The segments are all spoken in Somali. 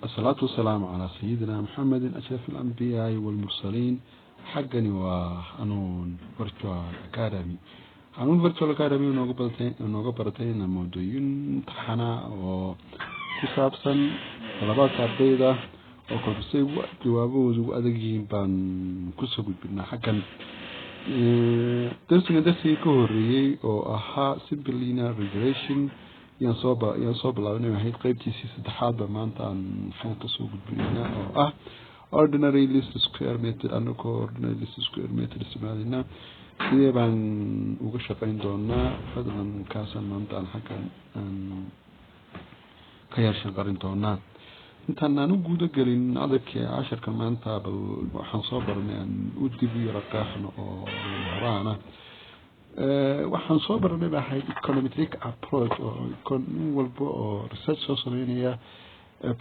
الصلاة والسلام على سيدنا محمد أشرف الأنبياء والمرسلين حقني وأنون فيرتشوال أكاديمي أنون فيرتشوال أكاديمي ونوغا برتين موضوعين امتحانا وكسابسا طلبات عبيدة وكل بسي جوابوز وأدقين بان كسبوا بنا حقا درسي كهوريي أو أها simple linear regression ينصوب لأنه هي قيبتي سيستحاب مانتا عن حنك سوق البنية أو ordinary list square meter أنكو ordinary list square meter استعمالنا سيدي بان وقشقين دونا فضلا كاسا مانتا عن حكا كيار شنقرين دونا intaanaan u guuda gelin adagkii 10 maanta bal waxaan soo barnay aan u dibiyo raqaxno oo horaana waxaan soo barnay baahay econometric approach oo kon walba oo research soo sameynaya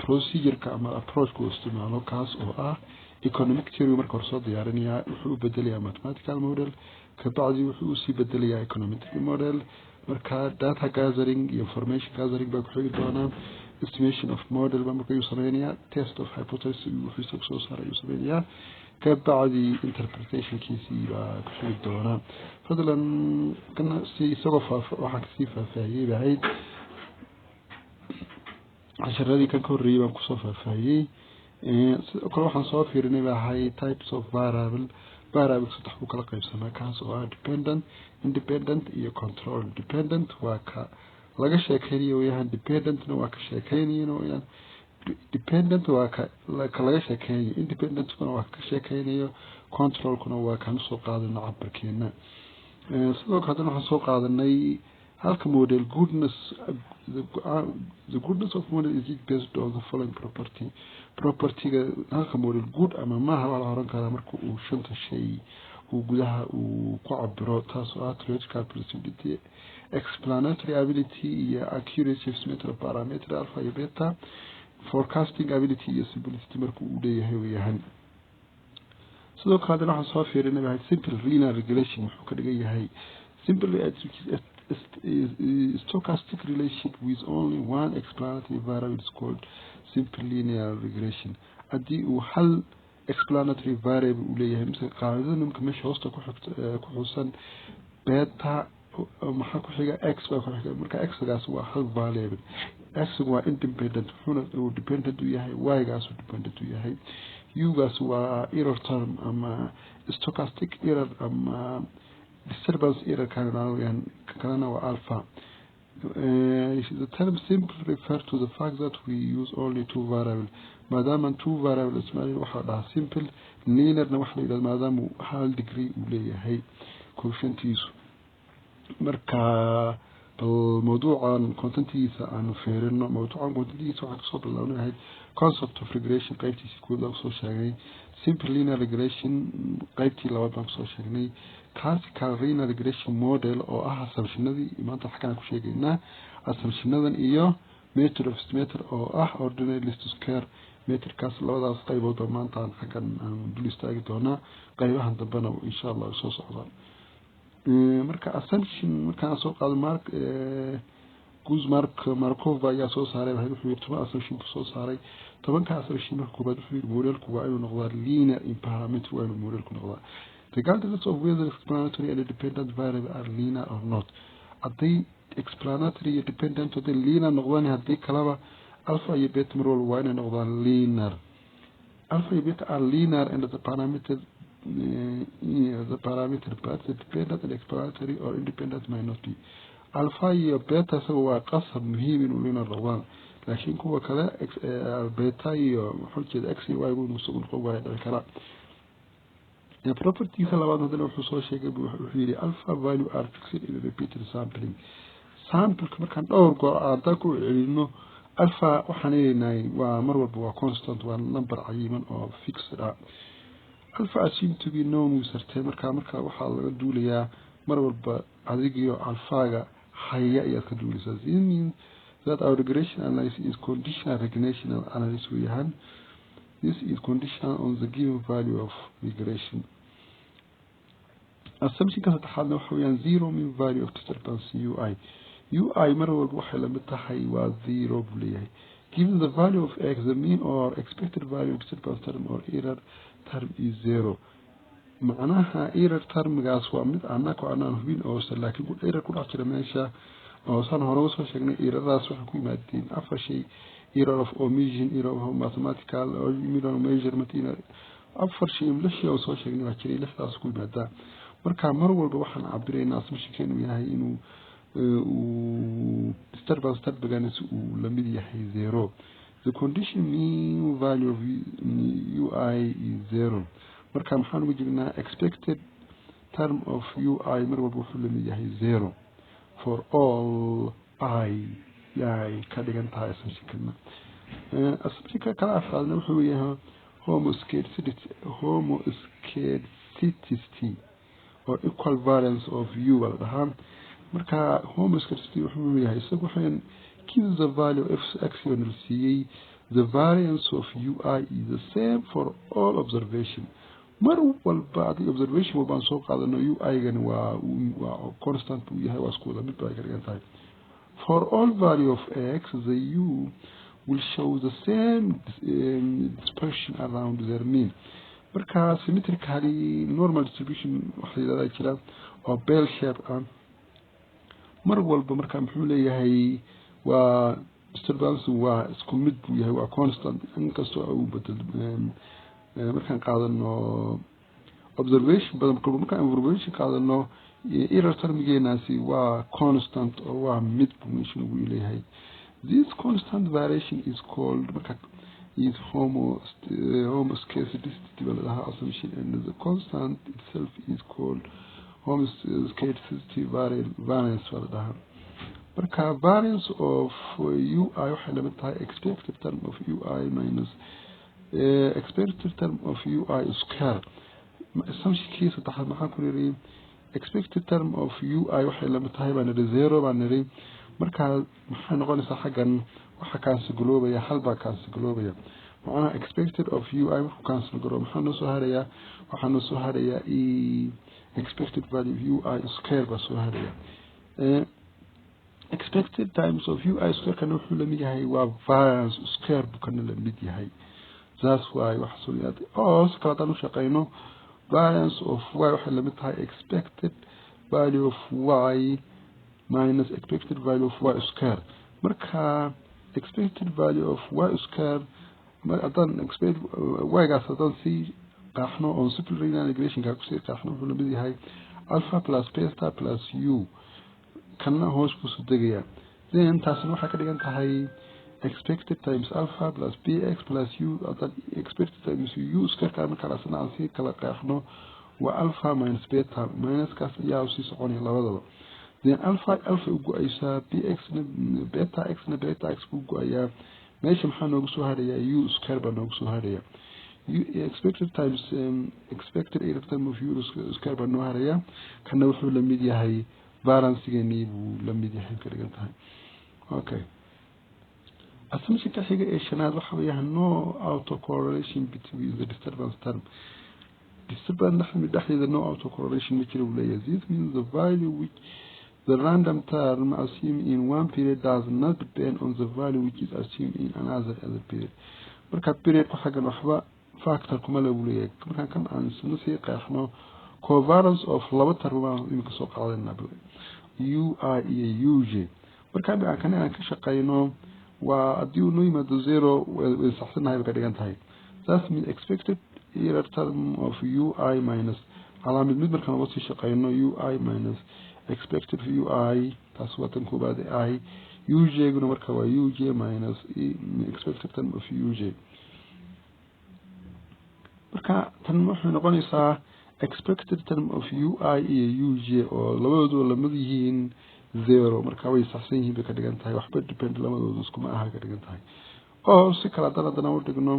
procedure-ka ama approach-ku isticmaalo kaas oo ah economic theory marka hore soo diyaarinaya wuxuu bedelayaa mathematical model ka bacdi wuxuu sii bedelayaa econometric model marka data gathering iyo information gathering baa ku xigi doonaa estimation of model marka uu sameeyaa test of hypothesis wuxuu soo saaray uu sameeyaa ka bacdi interpretation kiisi baa ku xigi doonaa fadlan kana si isagoo waxa ka sii faahfaahiyay bahayd casharadii kan korreeyay baan ku soo faahfaahiyay sidoo kale waxaan soo fiirinay bahayd types of variable saddex u kala qaybsanaa kaas oo ah dependent independent iyo control dependent waa ka laga sheekaynayo yahan dependentna waa ka sheekaynayo yahan dependent waa ka laga sheekaynayo independentna waa ka sheekaynayo controlkuna waa kan soo qaadanay cabirkeena sidoo kale waxaan soo qaadanay halka model the goodness of model is based on the following property halka model good ama maaha wala horan kara marka uu shanta shay uu gudaha uu ku cabiro taas oo ah theoretical precision explanatory ability iyo accuracy of symmetric parameter alpha iyo beta forecasting ability iyo simplicity marka uu leeyahay weeyaan sidoo kale waxaan soo fiirinay simple linear regression wuxuu ka dhigan yahay simple stochastic relationship with only one explanatory variable is called simple linear regression haddii uu hal explanatory variable uu leeyahay مثل qaacidada nimka meesha hoosta ku xusan beta maxaa ku xiga x baa ku xiga marka x gaas waa hal variable x waa independent wuxuu dependent u yahay y gaas uu dependent u yahay u gaas waa error term ama stochastic error ama disturbance error kana waa alpha the term simple refer to the fact that we use only two variables maadaama two variables ismaaciil waxa dhaha simple linearna waxa la yiraahdaa maadaama hal degree uu leeyahay coefficientiisu marka mawduucan contentiisa aanu feerino mawduucan contentiisa waxa soo bilaabnay concept of regression qaybtiisa kood lagu soo sheegay simple linear regression qaybtii labaad baan soo sheegnay classical linear regression model oo ah assumptionadii maanta waxaan ku sheegaynaa assumptionadan iyo method of estimator oo ah ordinary least square meterkaas labadaas qaybood maanta xagan aan dul istaagi doonaa qaybahan dambana insha Allah soo socdaan marka assumption markaan soo qaado Markov ayaa soo saaray wuxuu yiri assumption soo saaray tobanka assumption markuu koobaad wuxuu yiri modelku waa inuu noqdo linear in parameter waa inuu modelku noqdo regardless of whether explanatory and dependent variable are linear or not haddii explanatory and dependent haddii linear noqdaan haddii kalaba alpha iyo beta mar walba waa inay noqdaan linear alpha iyo beta are linear and the parameter but the dependent and explanatory or independent might not be alpha iyo beta sawa waa qasab muhiim inuu linear noqdaan laakiin kuwa kale beta iyo wuxuu jeedaa x iyo y inuu soo noqon waayo kala properties labaad hadana wuxuu soo sheegay wuxuu yiri alpha value are fixed in repeated sampling sample markaan dhowr goor aad ku celino alpha waxaan leeyahay waa mar walba waa constant waa number cayiman oo fixed ah alpha assumed to be known with certain marka waxa laga duulayaa mar walba adigiyo alpha-ga haya ayaa ka duulaysaa this means that our regression analysis is conditional regressional analysis weeyaan this is conditional on the given value of regression assumption ka saddexaadna waxa weeyaan zero mean value of disturbance ui mar walba waxay la mid tahay waa zero buu leeyahay given the value of x, the mean or expected value of disturbance term or error term is 0. معناها error term gaas waa mid anako anaan hubin oo laakiin ku error ku dhaxjira meesha oo san hore soo sheegnay errordaas waxa ku yimaadeen afar shay: error of omission, error of mathematical, or error of measurement, afar shay lixii oo soo sheegnay waa jiray lixdaas ku yimaada. marka mar walba waxaan cabiraynaa assumption yahay inuu disturbance termgaas uu la mid yahay 0. The condition mean value of ui is 0. marka maxaan ugu jirnaa expected term of ui mar walba wuxuu la mid yahay 0 for all I ka dhigan tahay assumption kala afraadna wuxuu yahay homoscedasticity or equal variance of u walahan. marka homoscedasticity wuxuu yahay isagu waxaan given the value of x unlc, the variance of ui is the same for all observation. mar walba the observation baan soo qaadano ui gan waa constant uu yahay waa isku mid bay ka dhigan tahay. For all value of x, the u will show the same dispersion around their mean. marka symmetrically normal distribution waxa la jira oo bell shape mar walba marka muxuu leeyahay waa disturbance waa isku mid buu yahay waa constant inkastoo uu bedel markaan qaadano observation badan markaan observation qaadano error termgenaasi waa constant oo waa mid buu uu leeyahay. This constant variation is called is homoscedasticity assumption, and the constant itself is called homoscedasticity variance. marka variance of ui waxay la mid tahay expected term of ui minus expected term of ui square. assumption kiisa taxad maxaan ku leeyahay expected term of ui waxay la mid tahay baan 0 baan niri. marka maxay noqonaysaa xagan waxa cancel gloobaya hal baa cancel gloobaya macnaha expected of ui wuxuu cancel garoo maxaa noo soo haraya waxa noo soo haraya expected value of ui square baa soo haraya expected times of ui square kan wuxuu la mid yahay waa variance square buu kan la mid yahay. that's why waxa soo yahay oo kala tan u shaqeyno variance of y waxay la mid tahay expected value of y minus expected value of y square. marka expected value of y square adan expected y gaas adan si qaxno on simple linear regression ka ku si qaxno wuxuu la mid yahay alpha plus beta plus u kana hoos ku soo degaya. then taasina waxa ka dhigan tahay expected times alpha plus bx plus u adan expected times u square kana kala sanaa si kala qaxno waa alpha minus beta minus kaas ayaa si soconaya labadaba. then alpha ugu aysa bx na beta x na beta x ugu ayaa meesha maxaa noogu soo haraya u square baa noogu soo haraya expected times expected error term of u square baa noo haraya kana wuxuu la mid yahay variance-geeni buu la mid yahay ka dhigan tahay. okay assumption ka xiga ee shanaad waxa weeyaan no autocorrelation between the disturbance term. disturbance dhexdeeda no autocorrelation ma jiro leeyahay. this means the value which the random term assumed in one period does not depend on the value which is assumed in another period. marka period waxa gan waxba factor kuma la leeyahay. marka kan aan sii qeexno covariance of laba term imika soo qaadanaa ui iyo uj. marka kan aan ka shaqeyno waa hadii uu noo yimaado 0 way saxsanahay ka dhigan tahay. that's mean expected error term of ui minus calaamad mid markaan uga sii shaqeyno ui minus expected ui taas waa tan koobaad I uj guna marka waa uj minus expected term of uj. marka tan waxay noqonaysaa expected term of ui iyo uj oo labadoodu la mid yihiin 0 marka way saxsan yihiin bay ka dhigan tahay waxba depend labadoodu isku ma aha ka dhigan tahay. oo si kala daradana u dhigno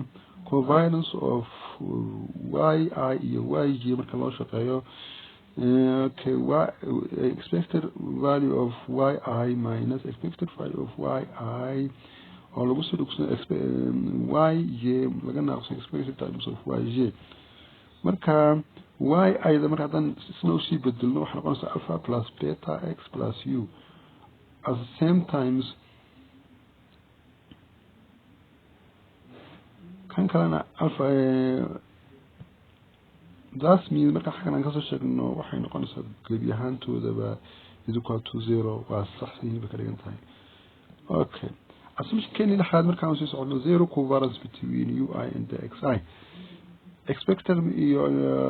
covariance of yi iyo yj marka loo shaqeeyo okay expected value of yi minus expected value of yi oo lagu soo dhigso yj laga naaqso expected times of yj. marka yi marka dan isna sii bedelno waxa noqonaysa alpha plus beta x plus u at the same times kan kalena alpha that means marka xagan aan ka soo sheegno waxay noqonaysaa gebi ahaantoodaba is equal to 0 waa sax yihiin ka dhigan tahay. Okay, assumption keenii la xaad markaan soo socdo zero covariance between ui and the xi expected iyo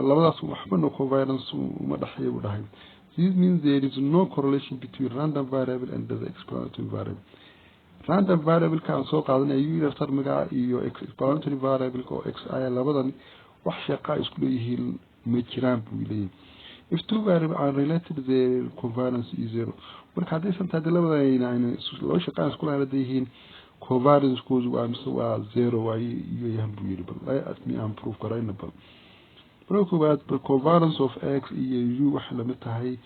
labadaas waxba no covariance uma dhaxeeyo u dhahay. This means there is no correlation between random variable and the explanatory variable. Random variable kan soo qaadanaya uu termiga iyo explanatory variable oo xi labadan wax shaqa isku leeyihiin ma jiraan buu leeyahay. If two variables are related, their covariance is 0. marka hadday santaad labadayna loo shaqaan isku leeyihiin covariance koodu waa mise waa 0 way iyo yahan buu yiri bal let me improve karayna bal the covariance of x iyo u waxa la mid tahay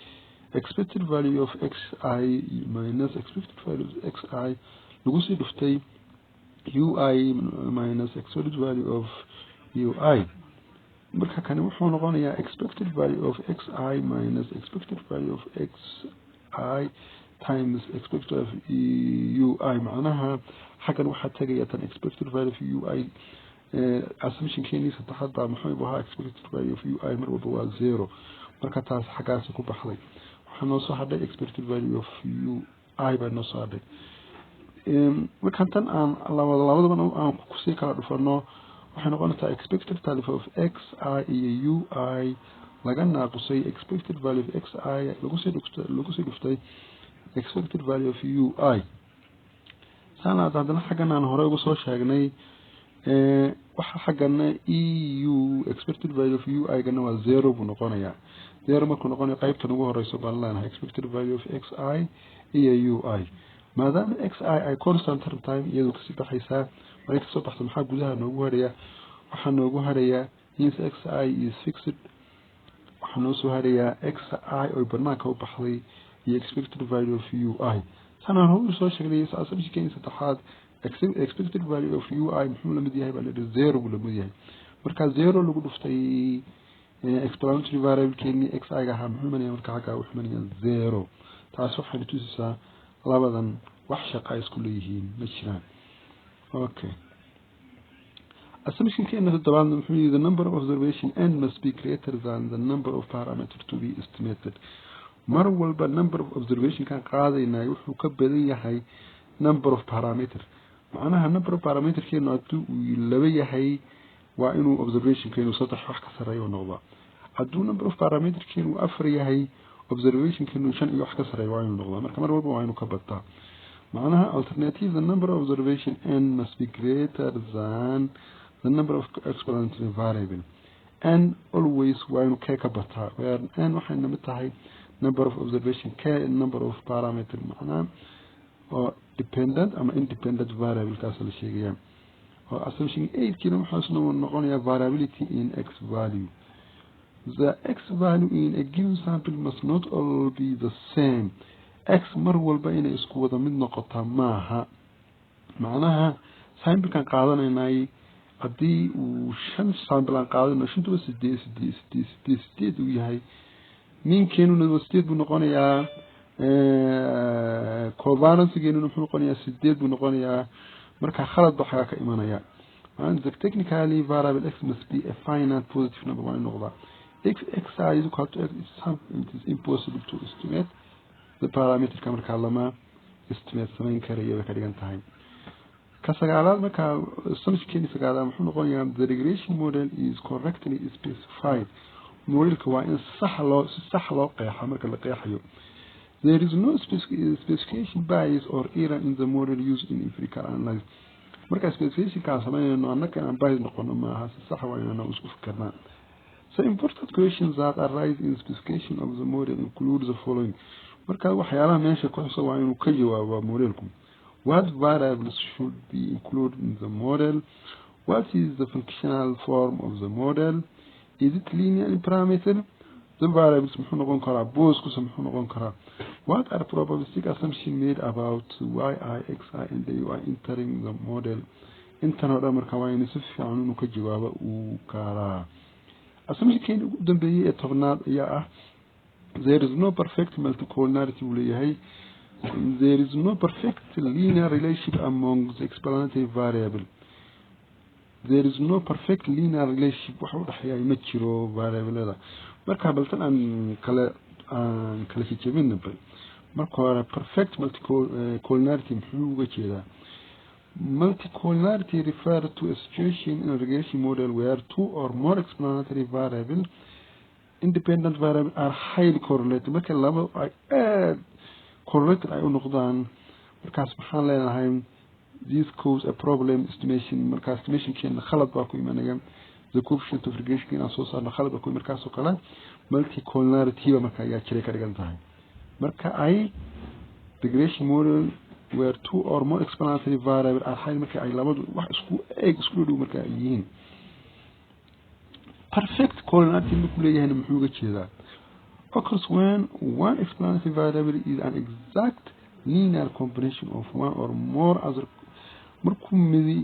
expected value of xi minus expected value of xi lagu sii dhuftay ui minus expected value of ui. marka kan wuxuu noqonayaa expected value of xi minus expected value of xi times expected of ui macnaha xagan waxa tagaya tan expected value of ui assumption keenii saddexaad baa muxuu ahaa expected value of ui mar walba waa 0 marka taas xagaas ku baxday waxa noo soo hadhay expected value of ui baa noo soo hadhay. marka tan aan labadaba aan ku sii kala dhufano waxay noqonaysaa expected value of xi iyo ui laga naaqusay expected value of xi lagu sii dhuftay expected value of ui. sana hadana xagan aan hore ugu soo sheegnay waxa xagan eu expected value of ui gana waa 0 buu noqonayaa 0 markuu noqonayo qaybtan ugu horeyso baan leenahay expected value of xi iyo ui maadaama xi ay constant time iyadoo ka sii baxaysaa markay soo baxdo maxaa gudaha noogu haraya waxa noogu haraya in xi is fixed waxa noo soo haraya xi oo banaanka u baxday iyo expected value of ui. sana hore soo sheegnay assumption keenii saddexaad expected value of ui muxuu la mid yahay baa la 0 buu la mid yahay marka 0 lagu dhuftay explanatory variable keenii xi ga ha muxuu manaya marka xaga wuxuu manaya 0 taas waxay tusisaa labadan wax shaqa isku leeyihiin ma jiraan. Okay, assumption keenii saddexaad muxuu yahay the number of observation n must be greater than the number of parameters to be estimated. mar walba number of observation kan qaadayna wuxuu ka badan yahay number of parameter macnaha number of parameter keenu haduu laba yahay waa inuu observation keenu saddex wax ka sareeyo noqdo haduu number of parameter keenu afar yahay observation keenu 5 iyo wax ka sareeyo waa inuu noqdo marka mar walba waa inuu ka badtaa macnaha alternative the number of observation n must be greater than the number of explanatory variable n always waa inuu ka badtaa where n waxay namid tahay number of observation k number of parameter macnaha or dependent ama independent variable kaas la sheegaya oo assumption 8 kina waxa soo noqonaya variability in x value. The x value in a given sample must not all be the same. x mar walba inay isku wada mid noqotaa maaha macnaha sample kan qaadanaynay hadii uu 5 sample aan qaadano 8 uu yahay min keenu nabadsteed buu noqonayaa covariance geenu wuxuu noqonayaa 8 buu noqonayaa marka khalad waxa ka imanaya and the technically variable x must be a finite positive number waa noqda xi is equal to x it is impossible to estimate the parameter ka marka lama estimate samayn karayo ka dhigan tahay ka sagaalaad marka assumption sagaalaad wuxuu noqonayaa the regression model is correctly specified. modelka waa in sax loo qeexo marka la qeexayo. There is no specification bias or error in the model used in empirical analysis. marka specification ka sameeyno annaka aan bias noqono maaha sax waa inaan isku fikirnaa. So important questions that arise in specification of the model include the following. marka waxyaalaha meesha ku xusan waa inuu ka jawaabo modelku. What variables should be included in the model? What is the functional form of the model? Is it linear in parameter? The variables muxuu noqon karaa boosku muxuu noqon karaa. What are probabilistic assumptions made about yi, xi and ui entering the model? intan oo marka waa in si fiican uu ka jawaabo uu karaa. assumption keen ugu dambeeyay ee tobnaad ayaa ah there is no perfect multicollinearity uu leeyahay. There is no perfect linear relationship among the explanatory variable. there is no perfect linear relationship waxa u dhaxeeya ma jiro variable marka baltan aan kala jebinaba marka hore perfect multicollinearity muxuu uga jeedaa multicollinearity refers to a situation in a regression model where two or more explanatory variables independent variables are highly correlated marka laba ay correlated ay u noqdaan markaas maxaan leenahay this cause a problem estimation marka estimation keena khalad baa ku imanaya the coefficient of regression keena soo saarna khalad baa ku markaas oo kale multicollinearity ba marka ayaa jiray ka dhigan tahay marka ay regression model where two or more explanatory variables are highly marka ay labadu wax isku dhow marka ay yihiin perfect collinearity markuu leeyahay muxuu uga jeedaa occurs when one explanatory variable is an exact linear combination of one or more other markuu midi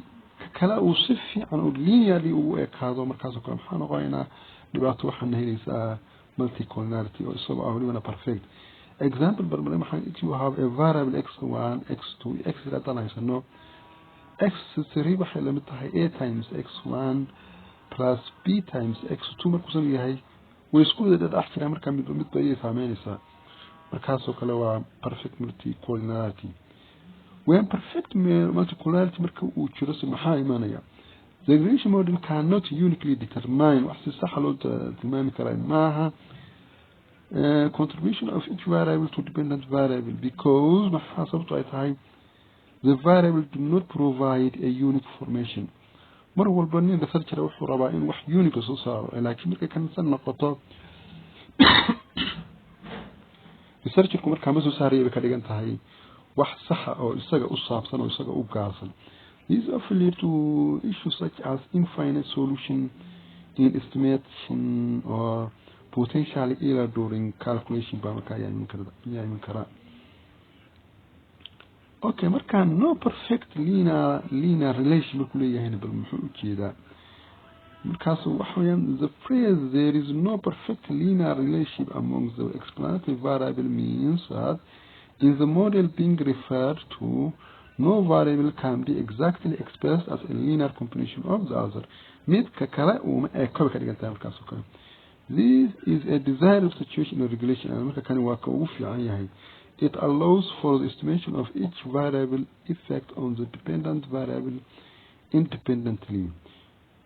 kala uu si fiican oo linearly uu ekaado markaas oo kale maxaa noqonaynaa dhibaato waxaan helaysaa multicollinearity oo isagoo ah waliba perfect example barnaamij maxaa if you have a variable x1 x2 x radan haysano x3 waxay la mid tahay a times x1 plus b times x2 markuu san yahay way isku wada dhax jiraan marka mid bay saameynaysaa markaas oo kale waa perfect multicollinearity when perfect multicollinearity marka uu jiro si maxaa imanaya the regression model cannot uniquely determine wax si sax loo tilmaami karaa maaha contribution of each variable to dependent variable because maxaa sababtu ay tahay the variable do not provide a unique formation mar walba nin researcher wuxuu rabaa in wax unique soo saaro laakiin markay kan san noqoto researcherku marka ma soo saarayay ka dhigan tahay wax sax ah oo isaga u saabsan oo isaga u gaarsan these often lead to issues such as infinite solution in estimation or potentially error during calculation ba marka ayaan kara okay marka no perfect linear relation markuu leeyahay bal muxuu u jeedaa markaas waxa weeyaan the phrase there is no perfect linear relationship among the explanatory variable means that in the model being referred to no variable can be exactly expressed as a linear combination of the other mid ka kala uma ka dhigantaa markaas oo kale this is a desired situation of regulation marka kan waa ka ugu fiican yahay it allows for the estimation of each variable effect on the dependent variable independently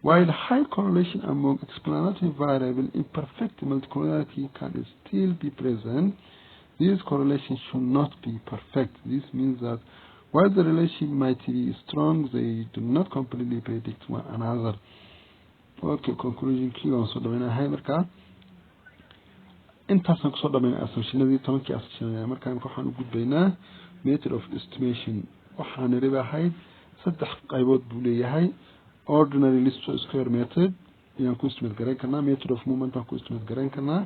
while high correlation among explanatory variable imperfect multicollinearity can still be present these correlations should not be perfect this means that while the relationship might be strong they do not completely predict one another okay conclusion key on so dhamaynahay marka intaasaan kusoo dhamaynay assumptionadii 10 assumption markaan waxaan u gudbaynaa method of estimation waxaan ribahay saddex qaybood buu leeyahay ordinary least square method ayaan ku estimate garan karnaa method of movement baan ku estimate garan karnaa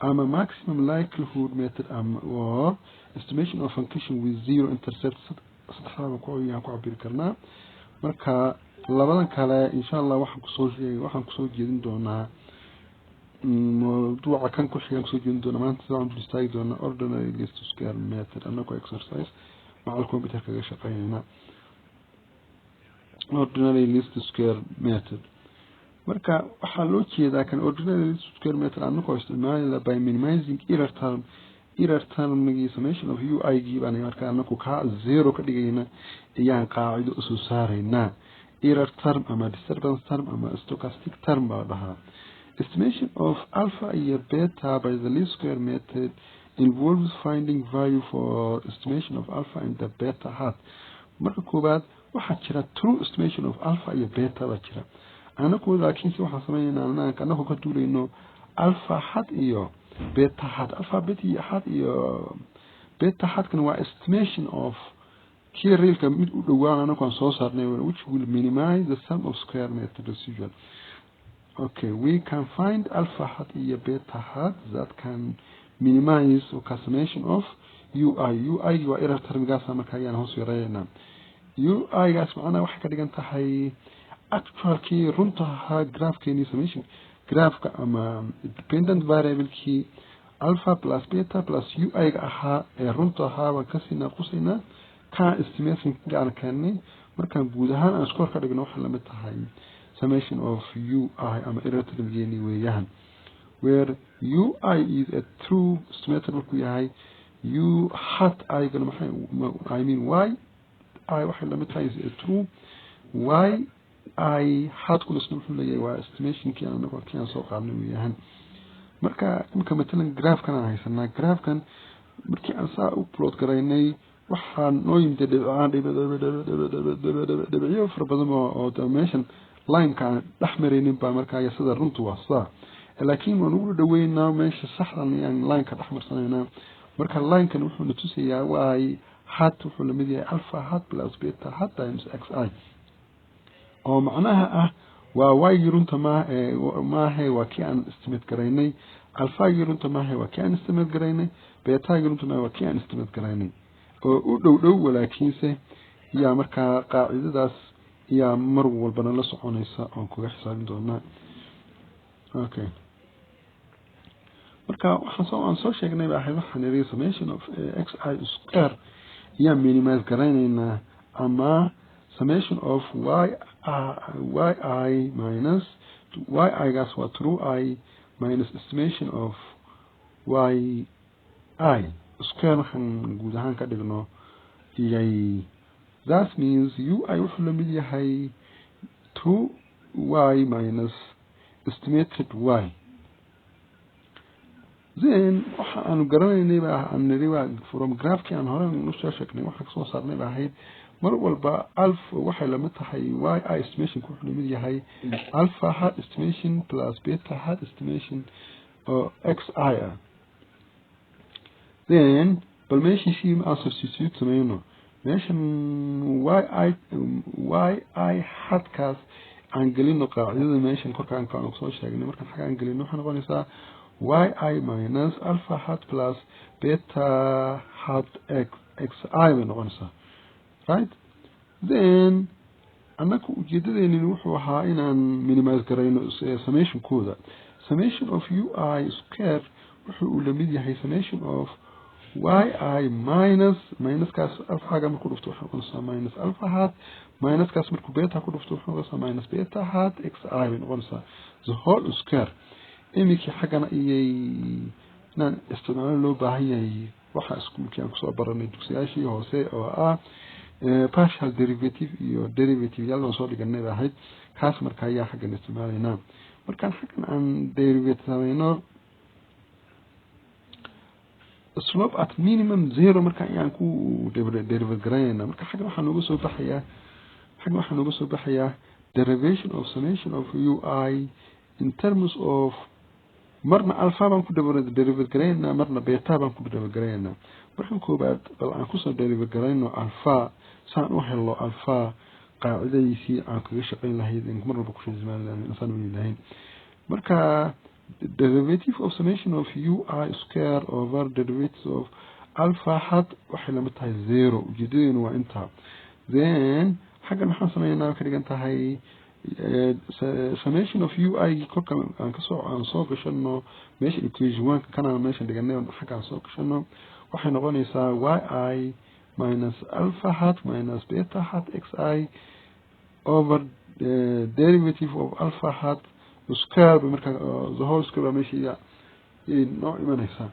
ama maximum likelihood method or estimation of function with zero intercept saddexdaba ku cabir karnaa marka labadan kale insha Allah waxaan kusoo jeedin doonaa موضوع كان كل شيء مسوي جندنا ما نتزعم بنستعيد دونا ordinary least square method أنا كو exercise مع الكمبيوتر كذا شقينا ordinary least square method مركا حلو شيء إذا كان ordinary least square method أنا كو استعمال by minimizing error term نجي summation of u I جيب أنا مركا أنا كو كا zero كديجينا يعني قاعدة أساسارينا error term أما disturbance term أما stochastic term بعدها estimation of alpha and beta by the least square method involves finding value for estimation of alpha and the beta hat marka koobaad waxa jira true estimation of alpha and beta ba jira anaku laakiin si waxa sameeynaa anaku ka duulayno alpha hat iyo beta hat alpha iyo beta hat kan waa estimation of key real mid u dhawaan anaku soo saarnay which will minimize the sum of square method residual. Okay, we can find alpha hat and beta hat that can minimize the summation of UI. UI waa error term gaas ama kayaan hoos yareeyna. UI gaas macna waxa ka dhigan tahay actual key runta ha graph keeni summation graph ka ama dependent variable key alpha plus beta plus UI ga aha ee runta ha waan ka sina qusayna ka estimation gaar keenay markaan guud ahaan aan score ka dhigno waxa la mid tahay summation of ui ama iterative geeni weeyaan where ui is a true estimator markuu yahay u hat I gana maxay I mean y I waxa la mid tahay is a true y I hat ku isna wuxuu leeyahay waa estimation kii aan markaan soo qaadnay weeyaan marka imka matalan graph kan aan haysanaa graph kan markii aan saa u plot garaynay waxaan noo yimid dhibciyo fara badan oo dimension line ka dhex maraynin baa markaa sida runtu waa saa laakiin waan ugu dhaweynaa meesha saxda aan line ka dhex marsanayna marka line kan wuxuu na tusayaa y hat wuxuu la mid yahay alpha hat plus beta hat times xi oo macnaha ah waa y runta maahe waa kii aan estimate garaynay alpha runta maahe waa kii aan estimate garaynay beta runta maahe waa kii aan estimate garaynay oo u dhow walaakiinse yaa markaa qaacidadaas yaa mar walbana la soconaysa oo kuga xisaabin doonaa okay marka waxaan soo sheegnay baa ahayd waxaan yiri summation of xi square yaa minimize garaynayna ama summation of yi minus yi gas waa true I minus estimation of yi square waxaan guud ahaan ka dhigno iyay that means ui wuxuu la mid yahay 2y minus estimated y then waxa aanu garanaynay baa aan niri waa from graphkii aan hore u soo sheegnay waxa soo saarnay baa ahayd mar walba alpha waxay la mid tahay yi estimation ku wuxuu la mid yahay alpha hat estimation plus beta hat estimation or xi then bal meeshii si aan substitute sameeyno meeshan yi hat kaas aan gelino qaacidada meeshan korkaan ka soo sheegnay markaan xaga aan gelino waxa noqonaysaa yi minus alpha hat plus beta hat xi bay noqonaysaa right then annaku ujeedadeennina wuxuu ahaa inaan minimize garayno summation kooda summation of ui square wuxuu la mid yahay summation of yi minus kaas alpha ga markuu dhufto wuxuu noqonaysaa minus alpha hat minus kaas markuu beta ku dhufto wuxuu noqonaysaa minus beta hat xi bay noqonaysaa the whole square imiki xagana iyay inaan isticmaalo loo baahan yahay waxa iskuulkii aan kusoo baranay dugsiyaashii hoose oo ah partial derivative iyo derivative yalla soo dhiganay ahayd kaas markaa ayaa xaggan isticmaalaynaa markaan xaggan aan derivative sameeyno slope at minimum 0 marka ayaan ku derivative garaynaa marka xaggan waxaan uga soo baxayaa derivation of summation of ui in terms of marna alpha baan ku derivative garaynaa marna beta baan ku derivative garaynaa markan koobaad bal aan ku soo derivative garayno alpha saan u helo alpha qaacidadiisii aan kaga shaqayn lahayd in mar walba ku shaqeyn insan u leeyahay marka derivative of summation of ui square over derivative of alpha hat waxay la mid tahay 0 ujeedadeenu waa inta then xaggan waxaan sameeynaa ka dhigan tahay summation of ui kolka aan soo gashano meesha equation 1 kana meesha dhiganay xaggan soo gashano waxay noqonaysaa yi minus alpha hat minus beta hat xi over derivative of alpha hat square marka the whole square meesha noo imanaysaa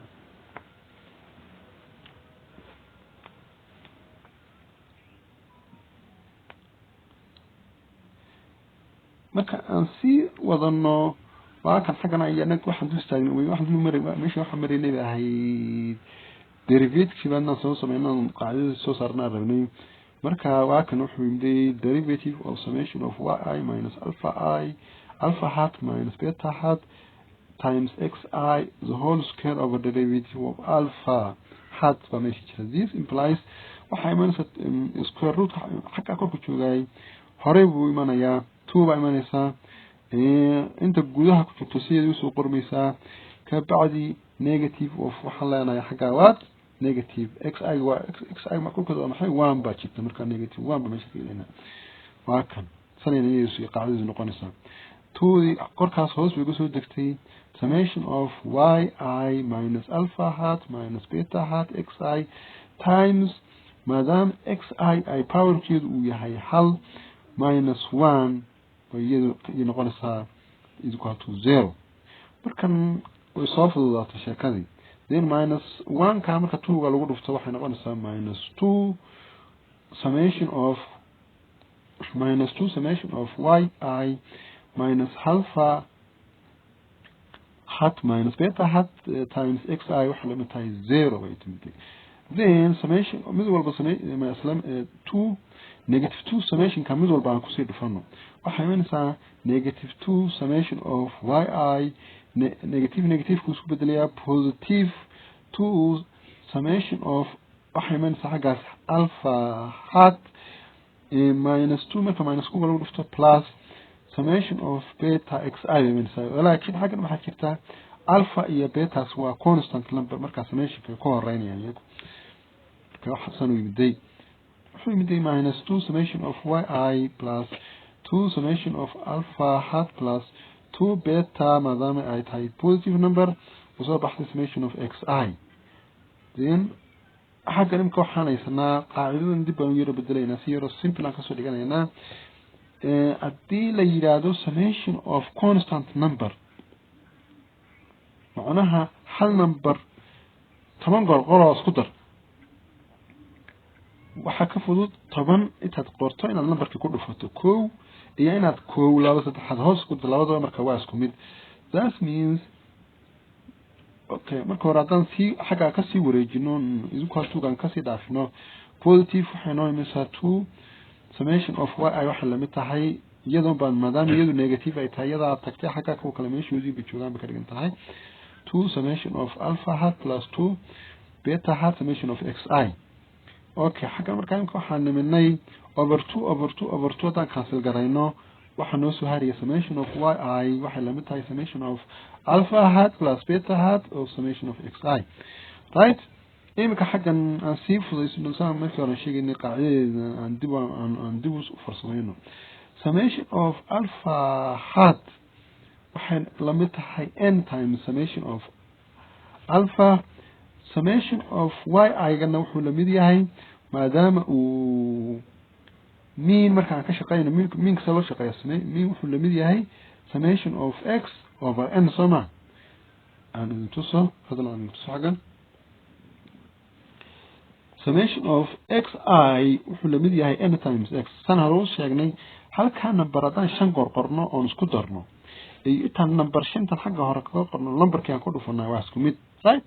marka aan si wadano waa kan xagana ayana waxaan dul istaagnay waxaan maray meesha waxaan marinay ahayd derivative baan soo sameynaa qaacida soo saarnaa rabnay marka waa kan wuxuu yimid derivative of summation of yi minus alpha hat minus beta hat times xi the whole square over derivative of alpha hat this implies waxa imanaysa square root xagga korku joogay hore buu imanayaa 2 baa imanaysaa inta gudaha ku jirto sidii soo qormaysaa ka bacdi negative of waxa leenahay xagga waad negative xi ma ku kala maxay 1 baa jirta marka negative 1 ba meesha keenayna waa kan sanaynayo si qaacadu noqonaysaa 2 korkaas hoos bay soo degtay summation of yi minus alpha hat minus beta hat xi times maadaama xi ay powerkeedu uu yahay hal minus 1 iyadu noqonaysaa is equal to 0 markan way soo fududaato sheekadii then minus 1 ka marka 2 ga lagu dhufto waxay noqonaysaa minus 2 summation of yi minus alpha hat minus beta hat times xi waxa la mid tahay 0 way timid then summation mid walba summation 2 negative 2 summation ka mid walba aan ku sii dhufano waxa imanaysaa negative 2 summation of yi negative ku isku bedelayaa positive 2 summation of waxa imanaysaa xagaas alpha hat minus 2 marka minus 2 lagu dhufto plus summation of beta xi imanaysaa laakiin xagan waxa jirta alpha iyo beta waa constant number marka summation ka horeynayaan iyagu ka waxa sanu yimiday wuxuu yimiday minus 2 summation of yi plus 2 summation of alpha hat plus 2 beta maadaama ay tahay positive number usoo baxday summation of xi then xagga nimka waxaan haysanaa qaacidadan dib baan yaro bedelaynaa si yaro simple aan kasoo dhiganaynaa haddii la yiraahdo summation of constant number macnaha hal number 10 goor qoro isku dar waxa ka fudud 10 intaad qorto inaad numberka ku dhufato 1 iyo inaad 1 2 3 hoos ku dalawado marka waa isku mid that means okay marka hore haddaan si xagga ka sii wareejino is equal to gan ka sii dhaafino positive waxay noo imaysaa 2 summation of yi waxa la mid tahay iyadoo baan maadaama iyadu negative ay tahay iyada tagtay xagga ku kala meeshoodii bay joogaan ka dhigan tahay 2 summation of alpha hat plus 2 beta hat summation of xi okay xagga marka imka waxaan niminay over 2 haddaan cancel garayno waxa noo soo haraya summation of yi waxa la mid tahay summation of alpha hat plus beta hat or summation of xi right imka xaggan aan sii fudaysano saan markii hore sheegnay qaacidadeena aan dib u farsamayno summation of alpha hat waxay la mid tahay n times summation of alpha summation of yi gana wuxuu la mid yahay maadaama uu mean marka aan ka shaqeyno mean ka loo shaqeeyo mean wuxuu la mid yahay summation of x over n soma aan tuso hadalna xaggan summation of xi wuxuu la mid yahay n times x sana loo sheegnay halka number haddaan 5 goor qorno oo isku darno iyo tan number 5 tan xagga hore ka qorno numberkii aan ku dhufanaa waa isku mid right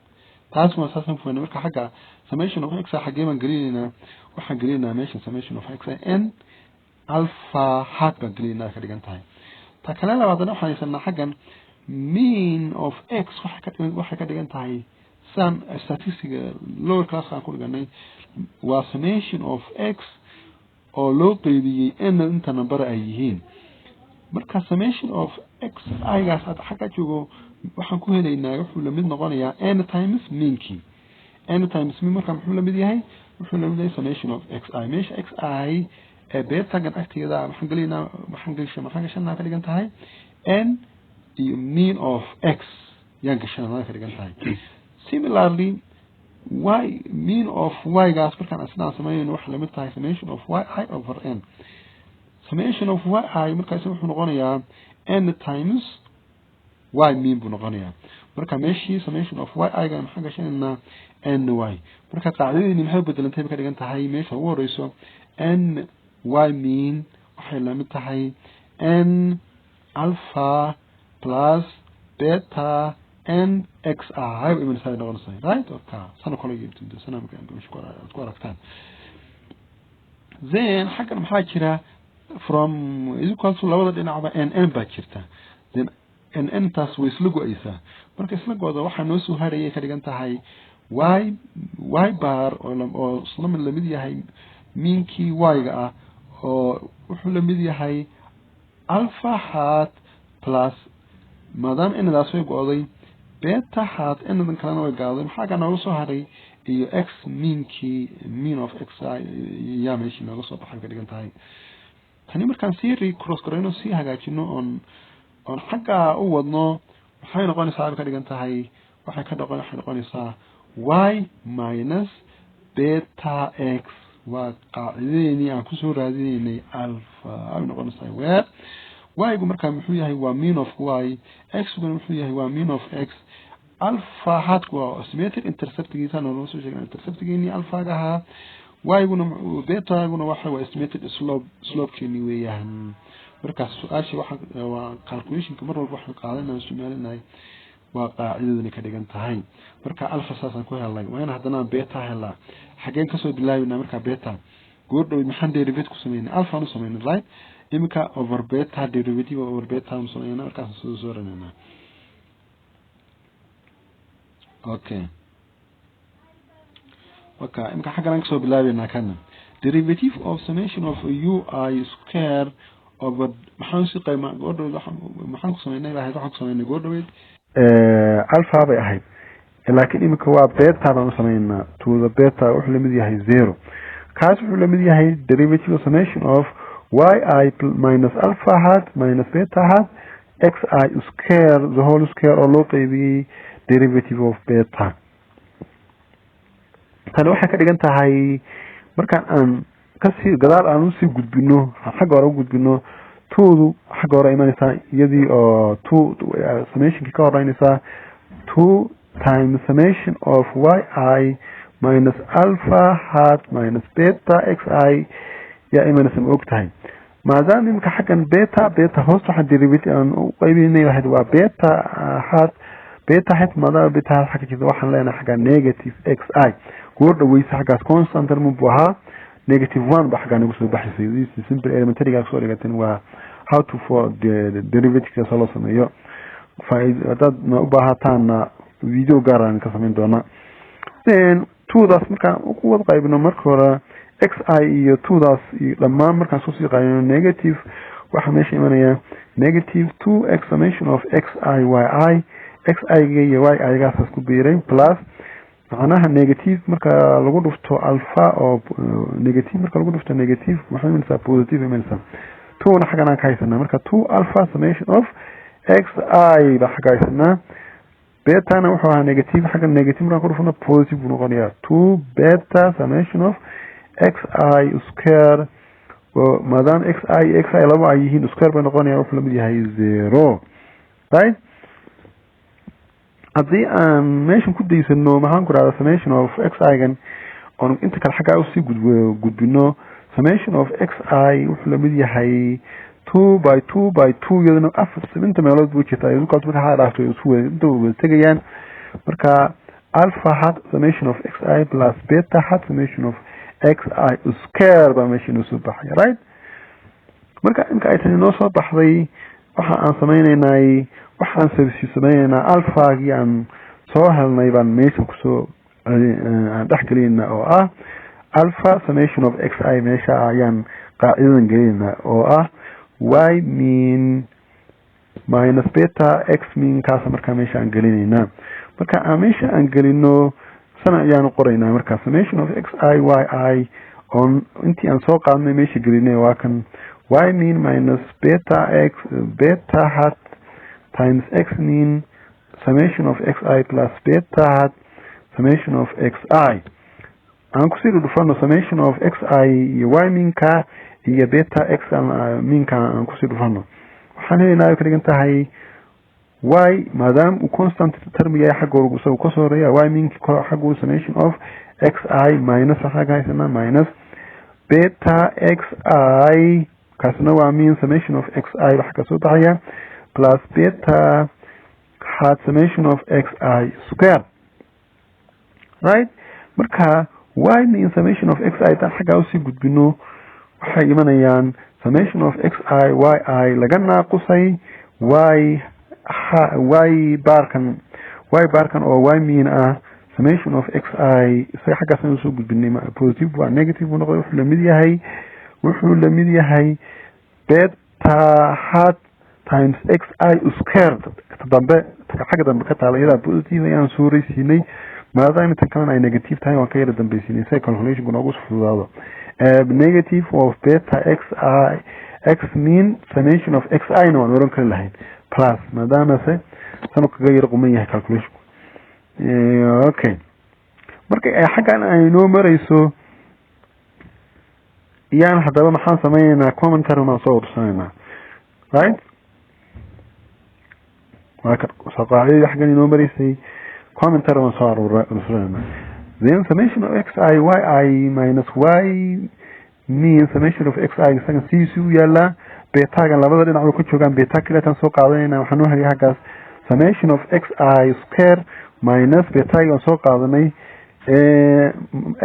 taas ma saasan fuu marka xagga summation of x xagee man galina waxaan galina meesha summation of x n alpha hat ka galina ka dhigan tahay ta kale labaadna waxaan haysanaa xaggan mean of x waxa ka dhigan tahay san statistical lower class aan ku dhiganay waa summation of x oo loo qeybiyay n inta number ay yihiin marka summation of x aygaas xagga joogo waxaan ku helaynaa wuxuu la mid noqonayaa n times meanki n times mean marka wuxuu la mid yahay summation of xi meesha xi beta gan agteeda waxaan gashanaa ka dhigan tahay n iyo mean of x yaan gashanaa ka dhigan tahay similarly y mean of y gaas markaan asnaa sameeyno waxa la mid tahay summation of yi over n summation of yi markaas wuxuu noqonayaa n times y mean buu noqonayaa marka meeshii summation of yi ga maxaa gashanaa n y marka qaacidadii maxay bedelantay ka dhigan tahay meesha ugu horeyso n y mean waxay la mid tahay n alpha plus beta n xi iman say noqonaysaa right okay sana kale yeelto sana marka aan ku aragtaan then xaggan maxaa jira from is equal to labada dhinacba n baa jirta then n taas way isla go'aysaa marka isla go'da waxa noo soo harayay ka dhigan tahay y bar oo isla mid la mid yahay meankii y ga ah oo wuxuu la mid yahay alpha hat plus maadaama inadaas way go'day beta hat inadan kalena way gaaday maxaa ka nooga soo haray iyo x mean of xi yaa meeshii nooga soo baxay ka dhigan tahay tani markaan sii cross garayno sii hagaajino on xagga u wadno waxay noqonaysaa ka dhigan tahay waxay noqonaysaa y minus beta x وقاعديني عن كسو راديني ألفا نقول نساي وايقو مركا محوية هو mean of y x وقال محوية هو mean of x ألفا هاتكو سميتك intercept جيسان ونوصو شكرا intercept جيني ألفا جاها وايقو بيتا يقولنا واحد واسميتك slope كيني وياهن مركا السؤال واحد وقالكوليشن كمرة واحد قاعدنا نسميالنا وقاعدة كدغان تahay marka alfa saasan ku helay waan hadana beta helaa xageen ka soo bilaabina marka beta goordhow maxaan derivative ku sameeyay alfa nu sameeyay right imika over beta derivative over beta nu sameeyay marka soo sooranayna okay imika xagaan ka soo bilaabina kana derivative of summation of ui square over maxaan si qayma goordhow maxaan ku sameeynay waxaan ku sameeynay goordhow alpha bay ahayd laakiin imika waa beta baan sameeynaa to the beta wuxuu la mid yahay 0 kaas wuxuu la mid yahay derivative summation of yi minus alpha hat minus beta hat xi square the whole square oo loo qaybiyay derivative of beta tan waxa ka dhigan tahay markaan aan kasi gadaal aan u sii gudbino xagga hore u gudbino two xagga hore imanaysa iyadii oo two summation ka horeynaysa 2 times summation of yi minus alpha hat minus beta xi ya imanaysa ma ogtahay maadaama imka xaggan beta hoos waxa derivative aan u qaybinay waa beta hat maadaama beta xagga jida waxaan leenahay xagga negative xi goor dhaweysa xaggaas constant term buu ahaa negative 1 ba xagga nagu soo baxaysay this simple elementary ga soo dhigateen waa how to for the derivative soo sameeyo faa'iidad ma u baahataan video gaar ah ka sameyn doona then 2 daas marka ku wada qaybino marka hore xi iyo 2 daas dhammaan marka soo sii qaybino negative waxa meesha imanaya negative 2x summation of xi yi xi iyo yi gaas isku biiray plus macnaha negative marka lagu dhufto alpha oo negative marka lagu dhufto negative waxa imanaysa positive imanaysa 2 na xagana ka haysanaa marka 2 alpha summation of xi ba xaga haysanaa beta na wuxuu ahaa negative xaga negative marka ku dhufno positive buu noqonayaa 2 beta summation of xi square oo maadaama xi laba ay yihiin square bay noqonayaa wuxuu la mid yahay 0 right haddii aan meeshan ku daysano maxaan ku raada summation of xi gan on inta kale xagga u sii gudbino summation of xi wuxuu la mid yahay 2 by 2 iyadana afar inta meelood buu jirtaa iyadoo kaas waxa dhaafto isku weyn inta uu tagayaan marka alpha hat summation of xi plus beta hat summation of xi square ba meesha soo baxay right marka inka ay tan noo soo baxday waxa aan sameynaynaa waxaan sameeynaa alpha gi aan soo helnay baan meesha ku soo aan dhaxgelinaa oo ah alpha summation of xi meesha ayaan qaacidadan gelinaa oo ah y mean minus beta x mean kaas marka meesha aan gelinayna marka aan meesha aan gelino sana ayaan qoraynaa marka summation of xi yi on intii aan soo qaadnay meesha gelinay waa kan y mean minus beta x beta hat times x mean summation of xi plus beta hat summation of xi aan ku sii dhufano summation of xi iyo y mean ka iyo beta x mean ka aan ku sii dhufano waxaan helaynaa ka dhigan tahay y maadaama uu constant term yahay xagga ugu soo ka soo reeya y mean xagga summation of xi minus xagga haysana minus beta xi kaasna waa mean summation of xi waxa ka soo baxaya plus beta hat summation of xi square right marka y mean summation of xi tan xagga u sii gudbino waxay imanayaan summation of xi yi laga naaqusay y barkan oo y mean ah summation of xi isaga xaggaas aan soo gudbinay positive waa negative buu noqday wuxuu la mid yahay beta hat times xi square dambe xagga dambe ka taala iyada positive ayaan soo reysiinay maadaama tan kalena ay negative tahay waan ka yara dambaysiinay say calculation kuna ugu fududaado negative of beta xi x mean summation of xi no waan oran kari lahayn plus maadaama se sanu kaga yar quman yahay calculation okay marka ay xaggan ay noo marayso يعني حتى ما حان سمينا كومنتر وما صور سمينا right وهكذا سقاعي حقني نومري سي كومنتر وما صور سمينا the information of xi yi minus y mean summation of xi second c يلا beta kan labada dhinac ku joogan beta kale tan soo qaadanayna waxaan u helay xagaas summation of xi square minus beta kan soo qaadanay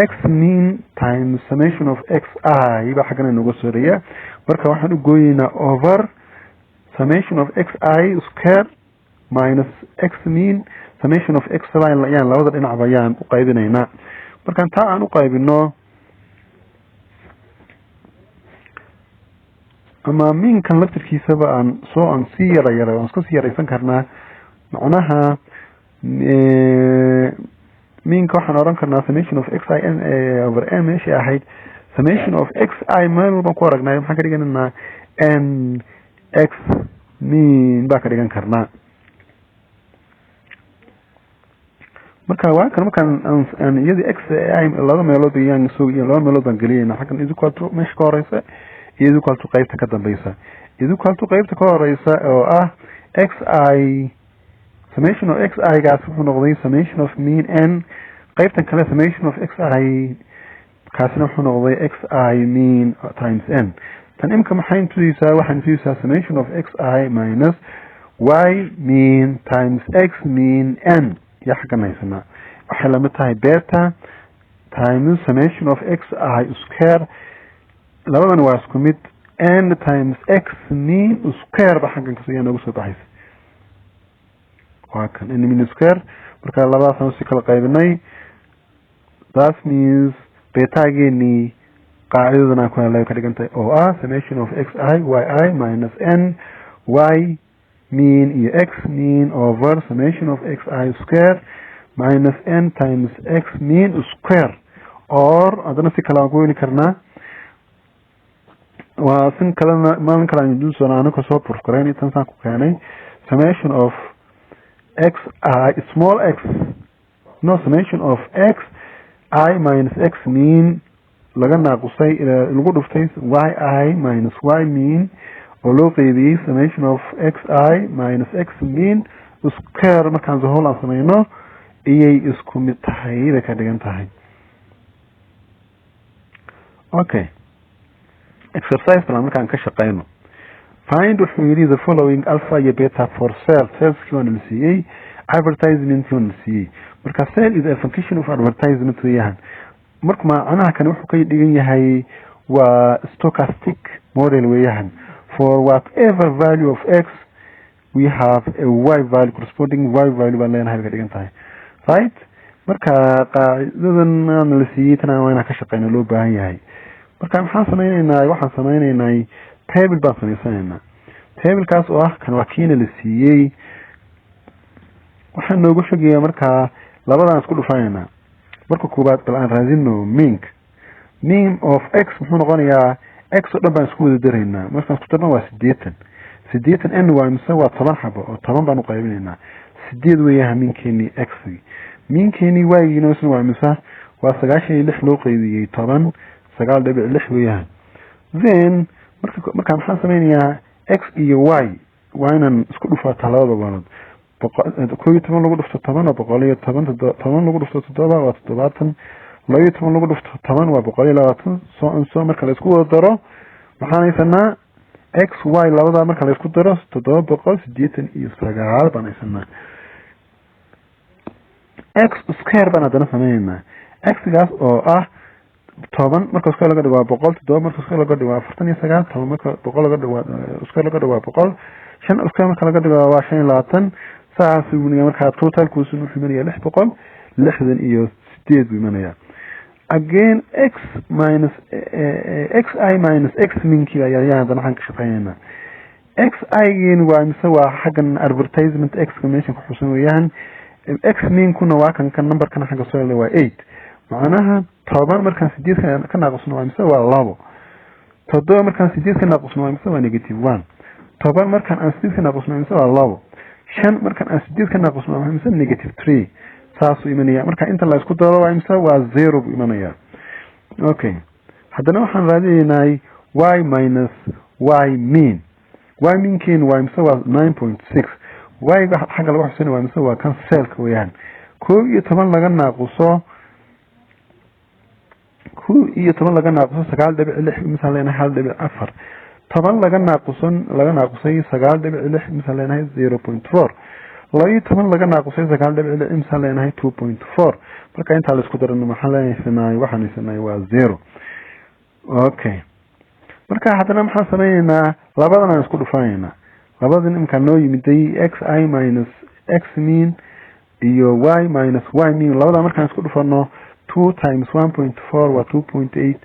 x mean times summation of xi ba xagana nagu sooreeya marka waxaan u gooyinaa over summation of xi square minus x mean summation of xi yaan labada dhinac bayaan u qaybinaynaa marka taa aan u qaybino ama min kan laftirkiisaba aan soo aan si yara aan isku si yaraysan karnaa macnaha min ka waxaan oran karnaa summation of xi over m meesha ahayd summation of xi meel walba ku aragnay maxaan ka dhiganaa n x min baa ka dhigan karnaa marka waa kan markaan aan iyadii xi laba meelood ayaan soo iyo laba meelood baan geliyay xakan isu kooto meesha ka horeysa iyadoo kaltu qaybta ka dambaysa iyadoo kaltu qaybta ka horeysa oo ah xi summation of xi gaas wuxuu noqday summation of mean n qaybtan kale summation of xi kaasina wuxuu noqday xi mean times n tan imka maxay intuusaa waxaan intuusaa summation of xi minus y mean times x mean n ya xaqanaysana waxay la mid tahay beta times summation of xi square labadan waa isku mid n times x mean square ba xaqan ka soo nagu soo baxaysa waa kan n mean square marka labadaas aan si kala qaybinay that means beta geeni qaacidadana ku helay ka dhigantay oo ah summation of xi yi minus n y mean iyo x mean over summation of xi square minus n times x mean square or adana si kala gooni karnaa وسن كلامنا ما من كلام يدوس أنا كسر بروفكراني تنسى كوكاني summation of x I small x no summation of x I minus x mean لقنا قصي إلى الغرض فتيس y I minus y mean ولوقي دي summation of x I minus x mean square مكان زهول عصمينه إيه اسكو متحيي بكذا انتهي okay exercise plan markaan ka shaqeyno find wuxuu yiri the following alpha iyo beta for sales kiwan la siiyay advertisement kiwan la siiyay marka sale is a function of advertisement weeyaan marka macnaha kan wuxuu ka dhigan yahay waa stochastic model weeyaan for whatever value of x we have a y value corresponding y value baan leenahay ka dhigan tahay right marka qaacidadan la siiyay tan aan ka shaqeyno loo baahan yahay marka waxaan sameeynaynaa table baan sameeynaynaa table kaas oo ah kan wakiina la siiyay waxaan noogu sheegayaa marka labadan isku dhufaynaa marka koobaad bal aan raadino mean of x wuxuu noqonayaa x oo dhan baan isku wada daraynaa marka isku darno waa 8 n waa mise waa 10 xabo oo 10 baan u qaybinaynaa 8 weeyaan meankeeni x meankeeni y giina waa mise waa 96 loo qaybiyay 10 sagaal dhibic 6 weeyaan then marka maxaan sameeynaa x iyo y waa inaan isku dhufaa labada walaad 11 lagu dhufto 10 waa 110 10 lagu dhufto 7 waa 70 12 lagu dhufto 10 waa 120 soo marka la isku wada daro waxaan haysanaa x y labada marka la isku daro 789 baan haysanaa x square baan hadana sameeynaa x gaas oo ah 10 marka iska laga dhigo 100 7 marka iska laga dhigo 49 10 marka 100 laga dhigo iska laga dhigo 100 shan iska marka laga dhigo waa 55 saas uu marka total ku soo xumaniya 668 bimanaya again x minus xi minus x minki ayaa hadana waxaan ka shaqeynaa xi gain waa mise waa xagan advertisement exclamation ku xusan weeyaan x min kuna waa kan numberkan xaga soo leeyahay waa 8 macnaha 10 markaan 8 ka naaqusno waa mise waa 2 7 markaan 8 ka naaqusno waa mise waa negative 1 10 markaan aan 8 ka naaqusno waa mise waa 2 5 markaan aan 8 ka naaqusno waa mise negative 3 saas uu imanaya marka inta la isku daro waa mise waa 0 buu imanaya okay haddana waxaan raadinaynay y minus y mean كين y مساوي 9.6 y حاجة لو حسنا y مساوي كان سيل كويان كو يتمنى لغا ناقصو سقال دبع لح مثلا لنا حال دبع أفر طبعا لغا ناقصي سقال دبع لح مثلا لنا 0.4 لا يتمنى لغا ناقصي سقال دبع لح مثلا لنا 2.4 marka inta la isku daro maxaa la waxaan isnay waa 0 okay marka hadana maxaan sameeynaa labadan aan isku dhufaynaa labadan imkaan noo yimiday xi minus x mean iyo y minus y mean labada markaan isku dhufano 2 times 1.4 waa 2.8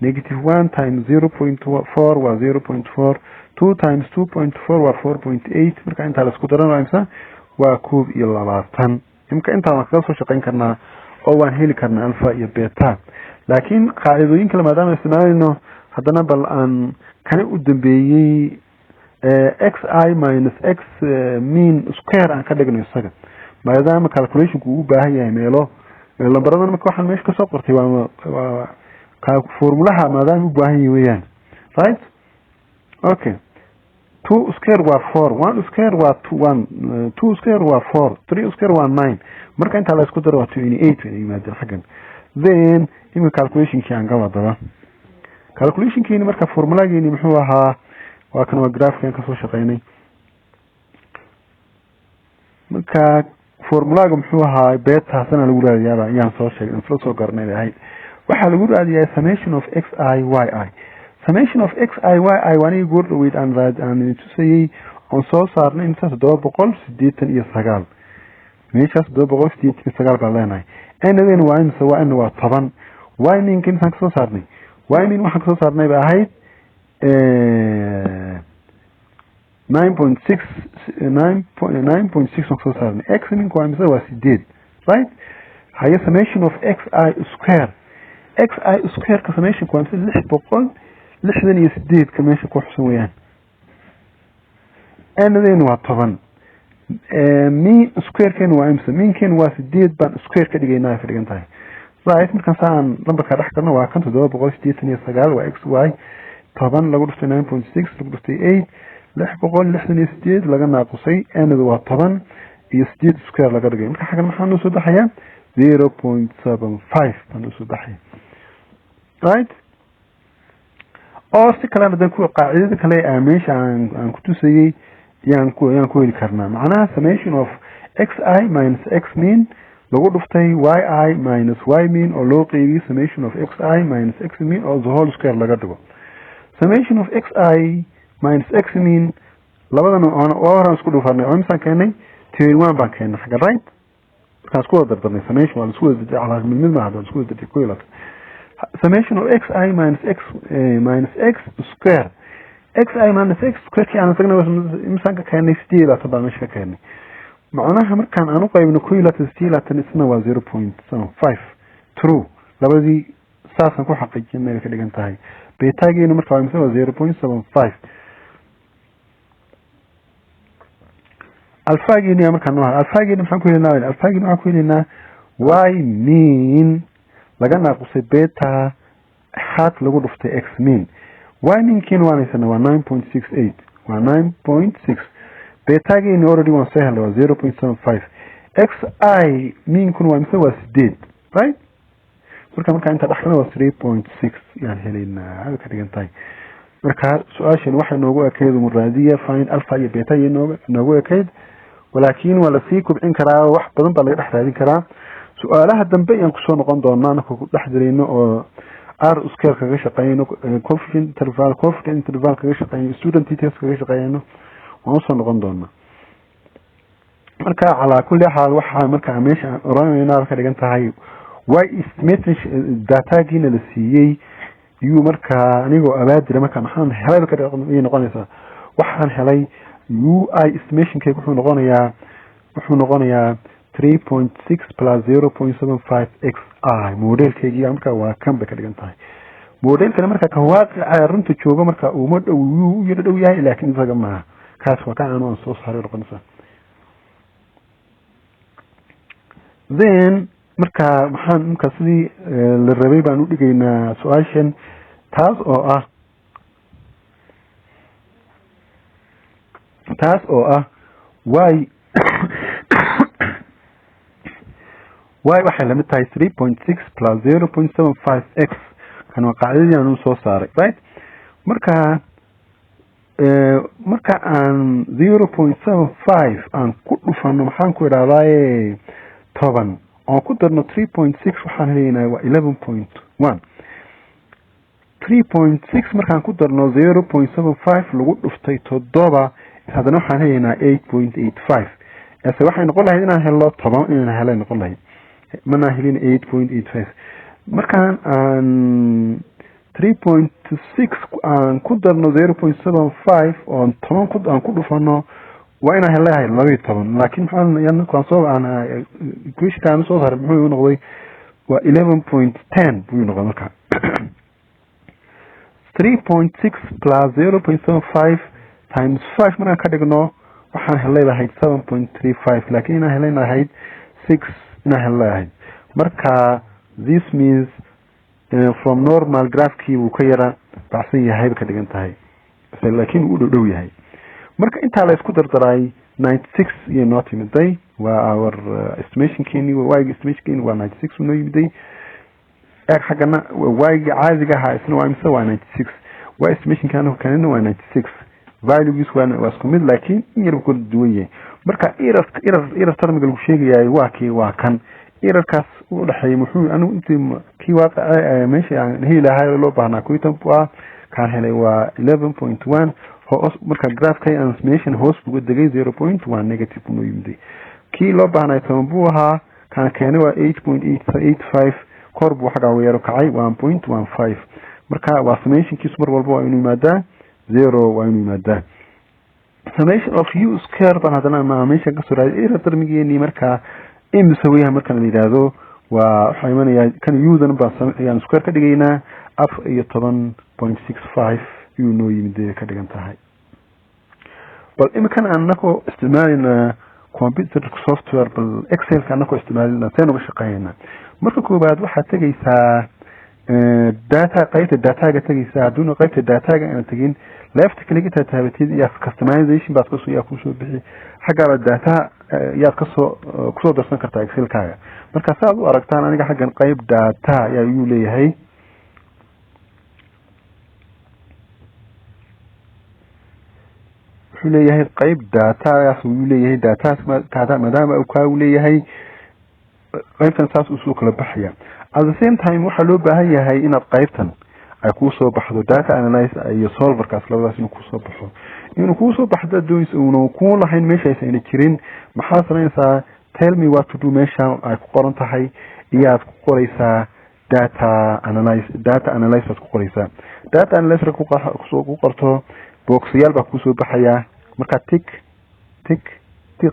negative 1 times 0.4 waa 0.4 2 times 2.4 waa 4.8 marka inta la isku darano imsa waa 22 imka inta aan ka soo shaqeyn karnaa oo waan heli karnaa alpha iyo beta laakiin qaacidooyin kale maadaama isticmaalno haddana bal aan kana u dambeeyay xi minus x mean square aan ka dhigno isaga maadaama calculation ku u baahan yahay meelo lambarada marka waxaan meesha ka soo qortay waa ka formulaha maadaama u baahan yahay weeyaan right okay 2 square waa 4 1 square waa 1 2 square waa 4 3 square waa 9 marka inta la isku daro waa 28 inay yimaadaan xagan then in calculation kii aan gawadaba calculation kii marka formulageeni muxuu ahaa waa kan waa graph kan ka soo shaqeynay marka formulaga muxuu ahaa beta sana lagu raadiyaa ayaan soo sheegay in soo garnay ahayd waxa lagu raadiyaa summation of xi yi summation of xi yi wani goor dhaweyd aan tusayay on soo saarnay inta 789 meeshaas 789 baa leenahay anadeen waa in waa 10 y mean kin san soo saarnay y mean waxaan soo saarnay baa ahayd 9.6 soo saarnay x mean waa imisa waa 8 right haya summation of xi square ka summation waa 668 ka meesha ku xusan weeyaan anadeen waa 10 mean square kan waa imisa mean kan waa 8 baan square ka dhigaynaa ay fadhigan tahay right markaan saan lambarka dhex karno waa kan 789 waa xy 10 lagu dhuftay 9.6 lagu dhuftay 8 668 laga naaqusay anadu waa 10 iyo 8 square laga dhigay marka xagan maxaa noo soo baxaya 0.75 baan soo baxay right oo si kale hadan ku qaacidada kale ee meesha aan ku tusayay yaan ku heli karnaa macnaha summation of xi minus x mean lagu dhuftay yi minus y mean oo loo qeybiyay summation of xi minus x mean oo the whole square laga dhigo summation of xi minus x mean labadan oo horan isku dhufanay oo imsan keenay 21 baan keenay xaga right markaas ku wada darnay summation waa isku wada calaaq mid ma hada isku wada ku yeelata summation of xi minus x square xi minus x square kiana sagna imsan ka keenay 8 baa meesha ka keenay macnaha markaan aan u qaybino ku yeelata 8 isna waa 0.75 true labadii saasan ku xaqiijinay ka dhigan tahay betageena marka waa imisa 0.75 alfageena markaan noo alfageena maxaan ku helinaa alfageena waxaan ku helinaa y mean laga naaqusay beta hat lagu dhuftay x mean y mean kin waa 9.68 waa 9.6 betageena already waan soo helay waa 0.75 xi mean kun waa imisa waa 8 right marka inta dhaxlana waa 3.6 yani helinaa ka dhigan tahay marka su'aashan waxa noogu ekeyd muraadiya find alpha iyo beta noogu ekeyd ولكن ولا في كبعين كرا واحد بدن بلا يدح هذه كرا سؤالها دنبي ينقصوا نقون دونا نكو دحدرينو او ار اسكير كغا شقينو كوفين انترفال كغا شقينو ستودنت تيست كغا شقينو ونوصل نقون دونا marka ala kulli xaal waxa marka meesha oranayna ka dhigan tahay way estimate data gina la siiyay iyo marka anigo abaadira marka maxaan helay ka noqonaysa waxaan helay UI estimation kay wuxuu noqonayaa 3.6 plus 0.75 xi modelkeegii marka waa kan ba ka dhigan tahay modelkana marka ka waaqica runta joogo marka uu ma dhow yahay laakiin isaga ma kaas waa kan aan soo saaray noqonaysa then marka maxaan sidii la rabay baan u dhigaynaa su'aashan taas oo ah y waxay la mid tahay 3.6 plus 0.75x kan waa qaacidadii aan soo saaray right marka aan 0.75 aan ku dhufano maxaan ku idhaahdaa 10 oo ku darno 3.6 waxaan helaynaa waa 11.1 3.6 markaan ku darno 0.75 lagu dhuftay 7 haddana waxaan helaynaa 8.85 ase waxay noqon lahayd inaan helo 10 inaan helay noqon lahayd mana helin 8.85 markaan aan 3.6 aan ku darno 0.75 oo 10 aan ku dhufano waa inaan helahay 12 laakiin maxaan soo equation soo saaray muxuu noqday waa 11.10 buu noqday marka 3.6 plus 0.75 times 5 markaan ka dhigno waxaan helahay 7.35 laakiin inaan helahay 6 inaan helahay marka this means from normal graphkii wuu ka yara baxsan yahay ka dhigan tahay laakiin uu dhow yahay marka inta la isku dardaray 96 iyo noo timiday waa our estimation keeni waa estimation keeni waa 96 noo yimiday xagana waa caadiga ahaa isna waa imsa waa 96 waa estimation kaana kanina waa 96 values waa isku mid laakiin in yar ku duwan yahay marka error termiga lagu sheegayaa waa kan errorkaas u dhaxay muxuu anigu intii kii waaqica meesha aan helahay loo baahnaa kuitan waa kan helay waa 11.1 marka graphkay aan estimation hoos ugu degay 0.1 negative noo yimid kii loo baahnaa tan buu ahaa kan keenay waa 8.85 kor buu xagaa weero kacay 1.15 marka waa estimation kiisu mar walba waa inuu yimaadaa 0 waa inuu yimaadaa summation of u square baan hadana ma meesha ka soo raadiyay error termigeeni marka imisa weeyaan marka la yiraahdo waa waxa imanaya kan u-dan baan ayaan square ka dhigaynaa 14.65 u noo yimid ka dhigan tahay bal imkan annako isticmaalina computer software bal excel ka annako isticmaalina seen uga shaqeynaa marka koobaad waxa tagaysaa data qaybta data-ga tagaysaa hadduna qaybta data-ga aan tagin left click taabatid iyo customization baad ku soo bixi xagga data yaad kusoo darsan kartaa excel-kaaga marka saad u aragtaan aniga xaggan qayb data ayaa uu leeyahay wuxuu leeyahay qayb data uu leeyahay data maadaama uu ka leeyahay qaybtan saas uu soo kala baxaya at the same time waxa loo baahan yahay inaad qaybtan ay ku soo baxdo data analysis iyo solverkaas labadaas inuu ku soo baxo inuu ku soo baxdo doonaysa inuu ku lahayn meesha aysan jirin maxaa sameynaysaa tell me what to do meesha ay ku qoran tahay iyo aad ku qoraysaa data analysis ku qoraysaa data analysis ku qorto boxyaal baa ku soo baxaya marka tick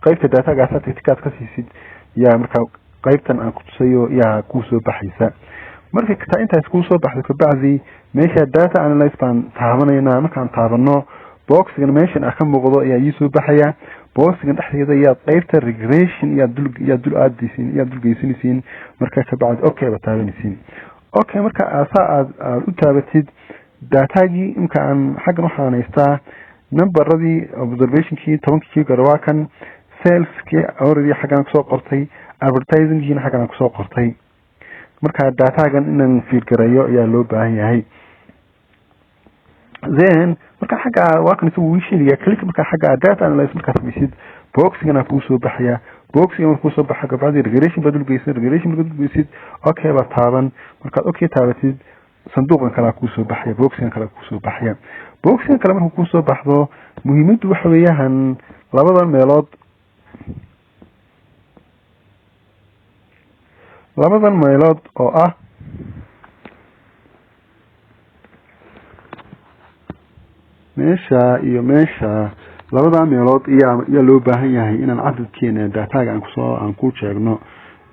qaybta data-gaas tick-aad ka siisid yaa marka qaybtan aan ku tusayo yaa ku soo baxaysa marka ka intaas ku soo baxdo kabacdi meesha data analysis baan taabanayna markaan taabano boxgan meeshan ka muuqdo ayaa ii soo baxaya boxgan dhexdeeda ayaa qaybta regression iyo dul geysanaysiin marka kabacdi okay ba taabanaysiin okay marka aad u taabatid data-gii imka aan xaggan waxaan haystaa numberadii observationkii 10kii garwaa kan saleskii already xaggan kusoo qortay advertisingkiina xaggan kusoo qortay marka data-gan inaan fiil gareeyo ayaa loo baahan yahay then marka xagga waa kan uu sheegaya click marka xagga data analysis marka samaysid boxigana ku soo baxaya boxiga markuu soo baxo kabacdi regression badul geysid okay ba taaban marka okay taabatid sanduuqan kala ku soo baxaya boxgan kala ku soo baxaya boxgan kala markuu ku soo baxdo muhiimadu waxa weeyaan labadan meelood oo ah meesha iyo meesha labada meelood iyo loo baahan yahay inaan cadadkeena data-ga aan ku sheegno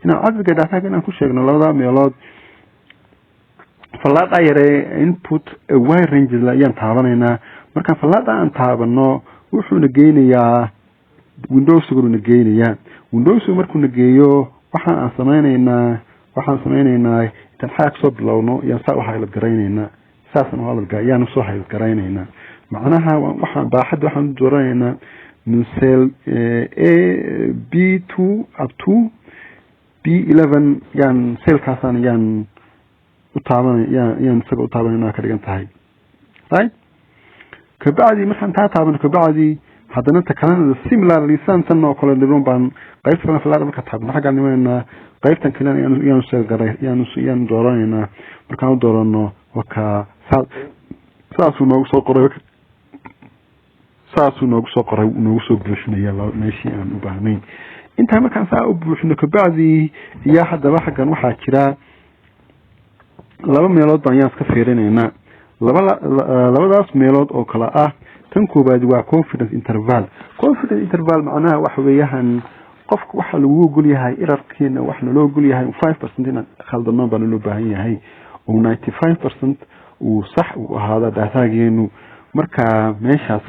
inaan cadadka data-ga aan ku sheegno labada meelood falaada yare input wide range la ayaan taabanayna marka falaada aan taabano wuxuu na geynayaa windows-guna geynayaa windows markuu na geeyo waxaan sameynaynaa intaan xaq soo bilowno iyo saa waxa la gareynaynaa ساسنا هذا الجايان صحيح قرينينا معناها وحن باحد وحن دورينا من سيل B2 up to B11 يعني سيل كاسان يعني وطابن يعني سبع وطابن هناك اللي انتهي right كبعدي مثلا تعبن كبعدي هذا نتكلم similar لسان سنة وكل اللون بان قيف سنة في العالم كتاب نحق عن يومنا قيف تنكلان يعني سيل قري يعني دوراننا مركان دوراننا وكا ساسو نوصل قريب ساسو نوصل قريب ونوصل بلشنا يلا ماشي عن مباهمين انت ما كان ساعة بلشنا كبعدي يا حد واحد كان واحد كرا لما ميلود بان ياسك فيرين هنا لما داس ميلود او كلا تنكو بعد waa confidence interval معناها وحويهان qofku waxa lagu gol yahay errorkiina waxna loo gol yahay 5% in khaldano baan loo baahan yahay oo 95% uu sax u ahaada daataageenu marka meeshaas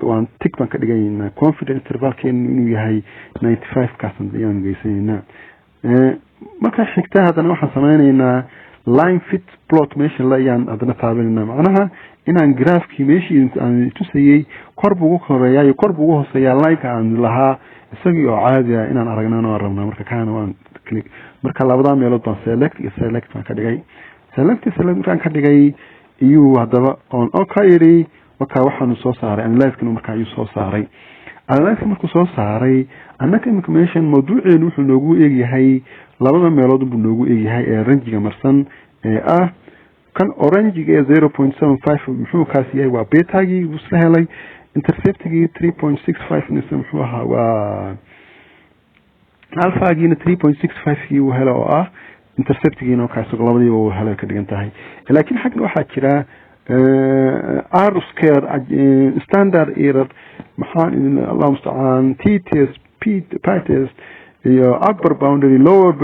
waan tick baan ka dhigayna confidence intervalkeenu inuu yahay 95% ayaan geysanaynaa marka xigta hadana waxaan sameeynaa line fit plot meesha la yaan adna taabanina macnaha inaan graafkii meeshii aan tusayay korb ugu horeeyay korb ugu hooseeya like aan lahaa isagii oo caadi ah inaan aragnano oo rabna marka kaan waan click marka labada meelood baan select baan ka dhigay select markaan ka dhigay iyo hadaba on okay waka waxaan soo saaray analyze-kan marka ayuu soo saaray analyze markuu soo saaray annaka information mawduuceenu wuxuu noogu eegyahay labada meelood buu noogu eegyahay ee range-ga marsan ee kan orange-ga ee 0.75 muxuu kaas yahay waa beta-gii uu isla helay intercept-gii 3.65 nisa muxuu ahaa waa alpha-giina 3.65 uu helo oo intercept-giina oo kaas labadiiba uu helay ka dhigan tahay laakiin xagga waxaa jira R square standard error maxaa Allah musta'an t-test p-test iyo upper boundary lower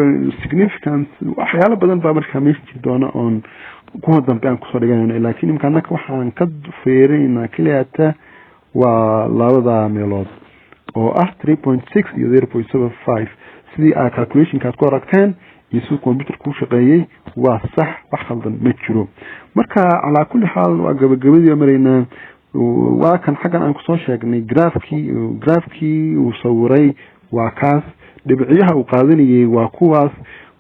significance waxyaalo badan baa markaa meesha doona on kuwa dambe aan ku soo dhiganayno laakiin imkaanaka waxaan ka feerayna kaliya waa labada meelood oo 3.6 iyo 0.75 sidii ay calculation-kaad ku aragteen iyo sidii computer ku shaqeeyay waa sax wax khaldan ma jiro marka ala kulli xaal waa gabagabadii marayna waa kan xagan aan ku soo sheegnay graafkii uu sawiray waa kaas dhibciyaha uu qaadanayay waa kuwaas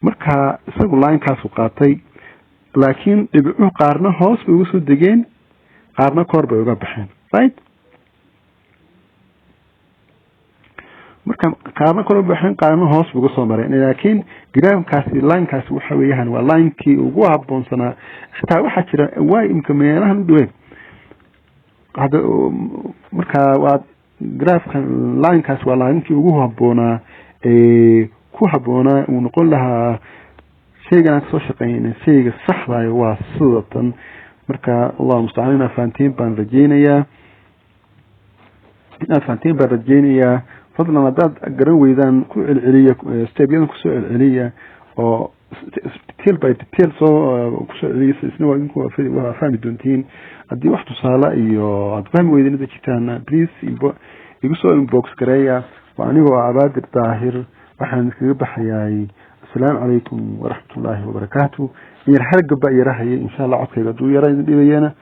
marka isagu line-kaas uu qaatay laakiin dhibcuhu qaarna hoos bay uga soo degeen qaarna kor bay uga baxeen right marka qaarna kor uga baxeen qaarna hoos bay uga soo mareen laakiin graafkaasi line-kaasi waxa weeyaan waa line-kii ugu habboonsanaa xitaa waxaa jira waa imka meelahan u dhaween hada marka waa graafkan line-kaasi waa line-kii ugu habboonaa ku habboonaa uu noqon lahaa shaygan soo shaqeynaa shayga saxda ah waa sidatan marka Allah musta'an faantiin baan rajeynayaa fadlan hadaad garan weydaan ku celceliya step-yadan ku soo celceliya oo detail by detail soo ku soo celceliya isna waa fahmi doontiin haddii wax tusaale iyo aad fahmi weydaan inta jirtaan please igu soo inbox gareeya وأنيقوا عباد الطاهر وحن كبحياي السلام عليكم ورحمة الله وبركاته يرحل قبا يرحي إن شاء الله عطيقة يرحي بيانا